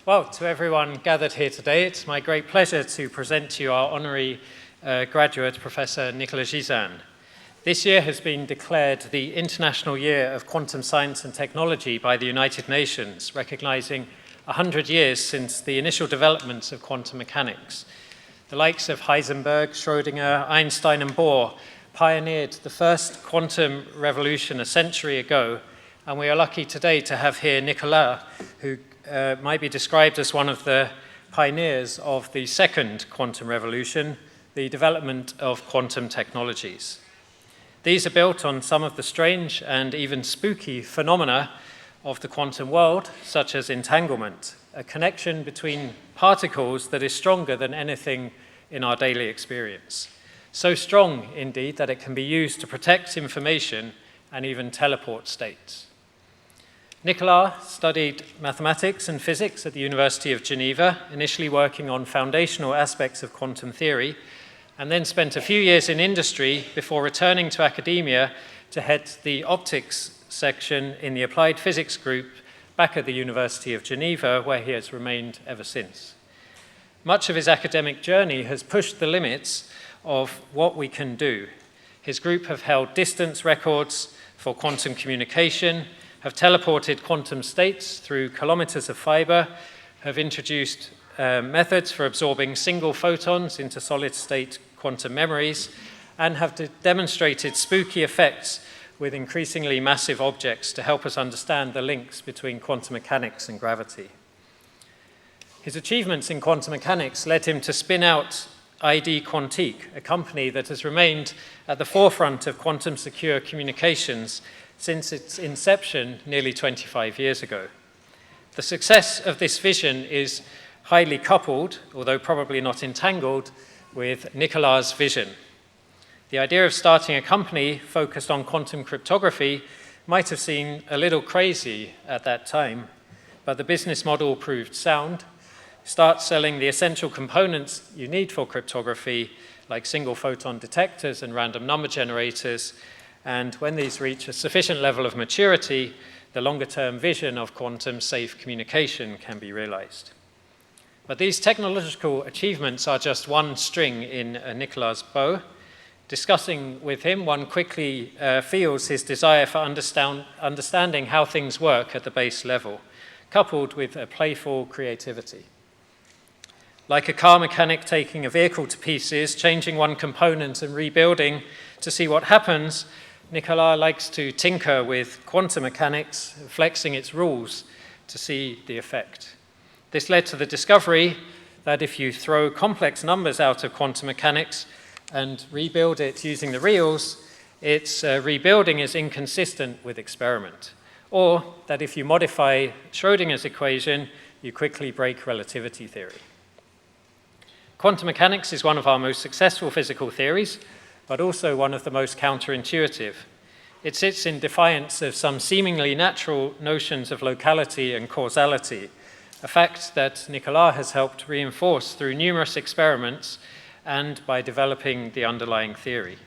Well, to everyone gathered here today, it's my great pleasure to present to you our honorary graduate, Professor Nicolas Gisin. This year has been declared the International Year of Quantum Science and Technology by the United Nations, recognizing 100 years since the initial developments of quantum mechanics. The likes of Heisenberg, Schrödinger, Einstein, and Bohr pioneered the first quantum revolution a century ago, and we are lucky today to have here Nicolas, who might be described as one of the pioneers of the second quantum revolution, the development of quantum technologies. These are built on some of the strange and even spooky phenomena of the quantum world, such as entanglement, a connection between particles that is stronger than anything in our daily experience. So strong, indeed, that it can be used to protect information and even teleport states. Nicolas studied mathematics and physics at the University of Geneva, initially working on foundational aspects of quantum theory, and then spent a few years in industry before returning to academia to head the optics section in the applied physics group back at the University of Geneva, where he has remained ever since. Much of his academic journey has pushed the limits of what we can do. His group have held distance records for quantum communication, have teleported quantum states through kilometers of fiber, have introduced methods for absorbing single photons into solid-state quantum memories, and have demonstrated spooky effects with increasingly massive objects to help us understand the links between quantum mechanics and gravity. His achievements in quantum mechanics led him to spin out ID Quantique, a company that has remained at the forefront of quantum secure communications since its inception nearly 25 years ago. The success of this vision is highly coupled, although probably not entangled, with Nicolas' vision. The idea of starting a company focused on quantum cryptography might have seemed a little crazy at that time, but the business model proved sound. Start selling the essential components you need for cryptography, like single photon detectors and random number generators, and when these reach a sufficient level of maturity, the longer-term vision of quantum safe communication can be realized. But these technological achievements are just one string in Nicolas' bow. Discussing with him, one quickly feels his desire for understanding how things work at the base level, coupled with a playful creativity. Like a car mechanic taking a vehicle to pieces, changing one component and rebuilding to see what happens, Nicolas likes to tinker with quantum mechanics, flexing its rules to see the effect. This led to the discovery that if you throw complex numbers out of quantum mechanics and rebuild it using the reals, its rebuilding is inconsistent with experiment. Or that if you modify Schrödinger's equation, you quickly break relativity theory. Quantum mechanics is one of our most successful physical theories, but also one of the most counterintuitive. It sits in defiance of some seemingly natural notions of locality and causality, a fact that Nicolas has helped reinforce through numerous experiments and by developing the underlying theory.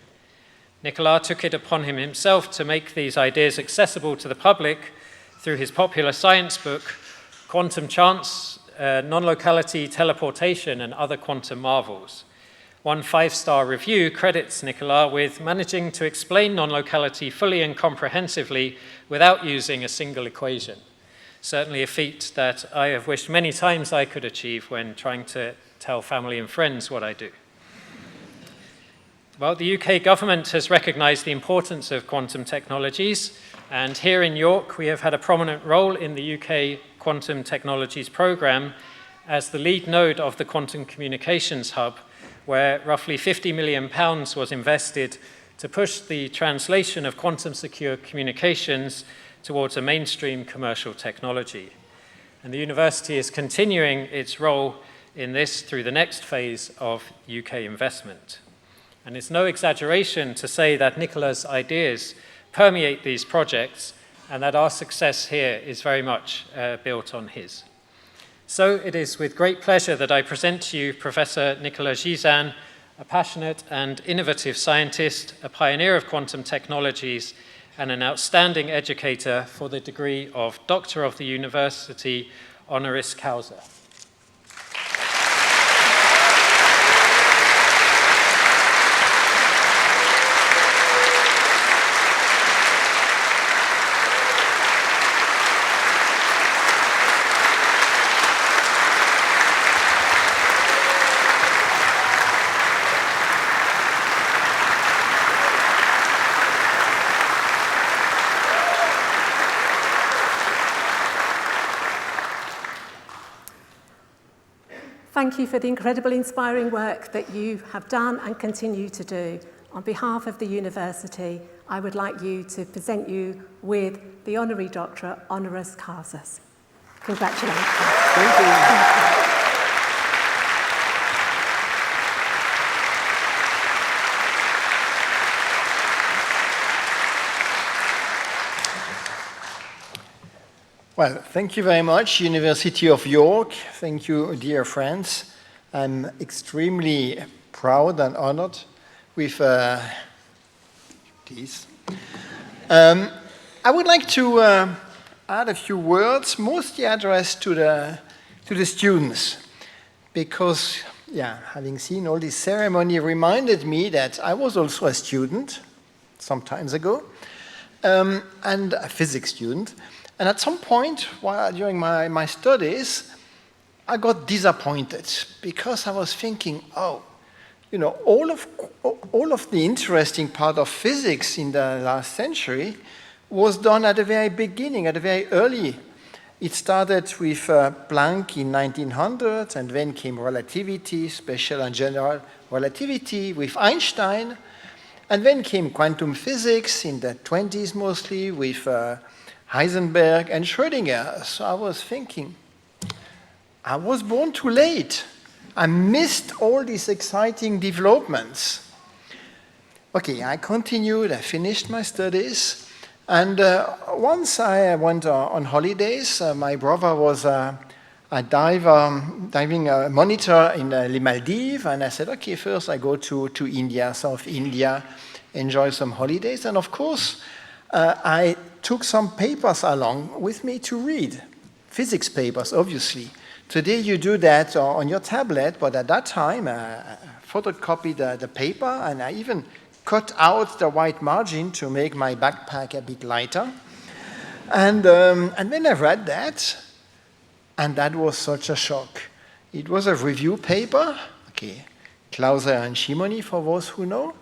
Nicolas took it upon himself to make these ideas accessible to the public through his popular science book, Quantum Chance, Non-Locality, Teleportation, and Other Quantum Marvels. One 5-star review credits Nicolas with managing to explain non-locality fully and comprehensively without using a single equation. Certainly a feat that I have wished many times I could achieve when trying to tell family and friends what I do. Well, the UK government has recognized the importance of quantum technologies, and here in York we have had a prominent role in the UK Quantum Technologies Programme as the lead node of the Quantum Communications Hub, where roughly £50 million was invested to push the translation of quantum secure communications towards a mainstream commercial technology. And the university is continuing its role in this through the next phase of UK investment. And it's no exaggeration to say that Nicolas' ideas permeate these projects and that our success here is very much built on his. So it is with great pleasure that I present to you Professor Nicolas Gisin, a passionate and innovative scientist, a pioneer of quantum technologies, and an outstanding educator for the degree of Doctor of the University honoris causa. Thank you for the incredibly inspiring work that you have done and continue to do. On behalf of the university, I would like to present you with the Honorary Doctorate Honoris Causa. Congratulations. Thank you. Well, thank you very much, University of York. Thank you, dear friends. I'm extremely proud and honored with this. I would like to add a few words, mostly addressed to the students, because, having seen all this ceremony reminded me that I was also a student some times ago, and a physics student. And at some point, during my studies, I got disappointed because I was thinking, all of the interesting part of physics in the last century was done at the very beginning, at the very early. It started with Planck in 1900, and then came relativity, special and general relativity with Einstein, and then came quantum physics in the 20s mostly with Heisenberg and Schrödinger. So I was thinking, I was born too late. I missed all these exciting developments. Okay, I continued, I finished my studies, and once I went on holidays, my brother was a diving monitor in Les Maldives, and I said, okay, first I go to India, South India, enjoy some holidays, and of course, I took some papers along with me to read, physics papers, obviously. Today you do that on your tablet, but at that time I photocopied the paper, and I even cut out the white margin to make my backpack a bit lighter. And then I read that, and that was such a shock. It was a review paper, okay, causa and ceremonies for those who know,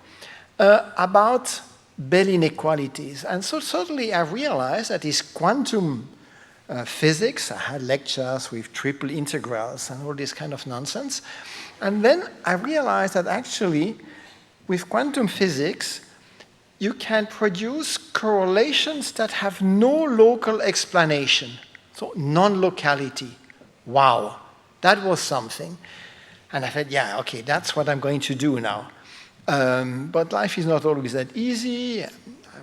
about Bell inequalities. And so suddenly I realized that this quantum physics, I had lectures with triple integrals and all this kind of nonsense. And then I realized that actually with quantum physics, you can produce correlations that have no local explanation. So non-locality. Wow, that was something. And I said, yeah, okay, that's what I'm going to do now. But life is not always that easy. I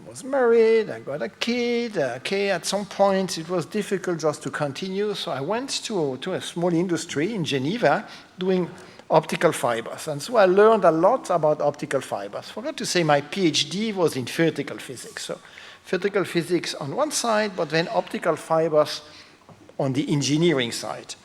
was married, I got a kid. Okay, at some point it was difficult just to continue, so I went to a small industry in Geneva doing optical fibers. And so I learned a lot about optical fibers. Forgot to say my PhD was in theoretical physics. So theoretical physics on one side, but then optical fibers on the engineering side.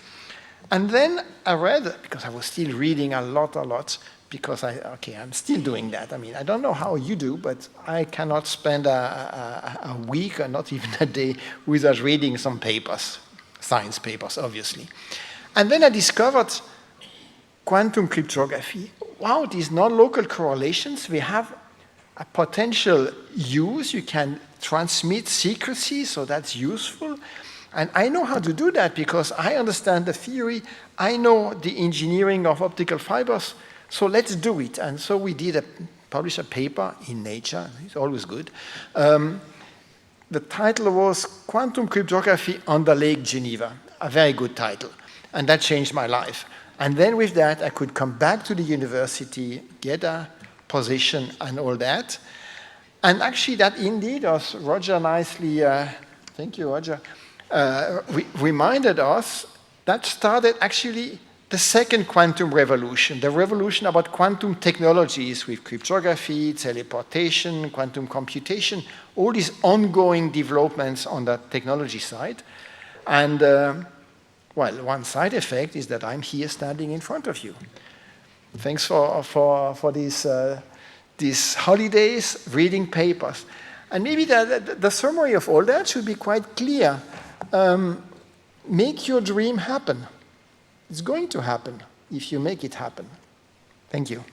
And then I read, because I was still reading a lot, because I'm still doing that. I mean, I don't know how you do, but I cannot spend a week or not even a day without reading some papers, science papers, obviously. And then I discovered quantum cryptography. Wow, these non-local correlations, we have a potential use. You can transmit secrecy, so that's useful. And I know how to do that because I understand the theory. I know the engineering of optical fibers. So let's do it. And so we published a paper in Nature. It's always good. The title was Quantum Cryptography under Lake Geneva. A very good title. And that changed my life. And then with that, I could come back to the university, get a position and all that. And actually that indeed, as Roger nicely, thank you, Roger, reminded us, that started actually the second quantum revolution, the revolution about quantum technologies with cryptography, teleportation, quantum computation, all these ongoing developments on the technology side. And Well, one side effect is that I'm here standing in front of you. Thanks for these holidays, reading papers. And maybe the summary of all that should be quite clear. Make your dream happen. It's going to happen if you make it happen. Thank you.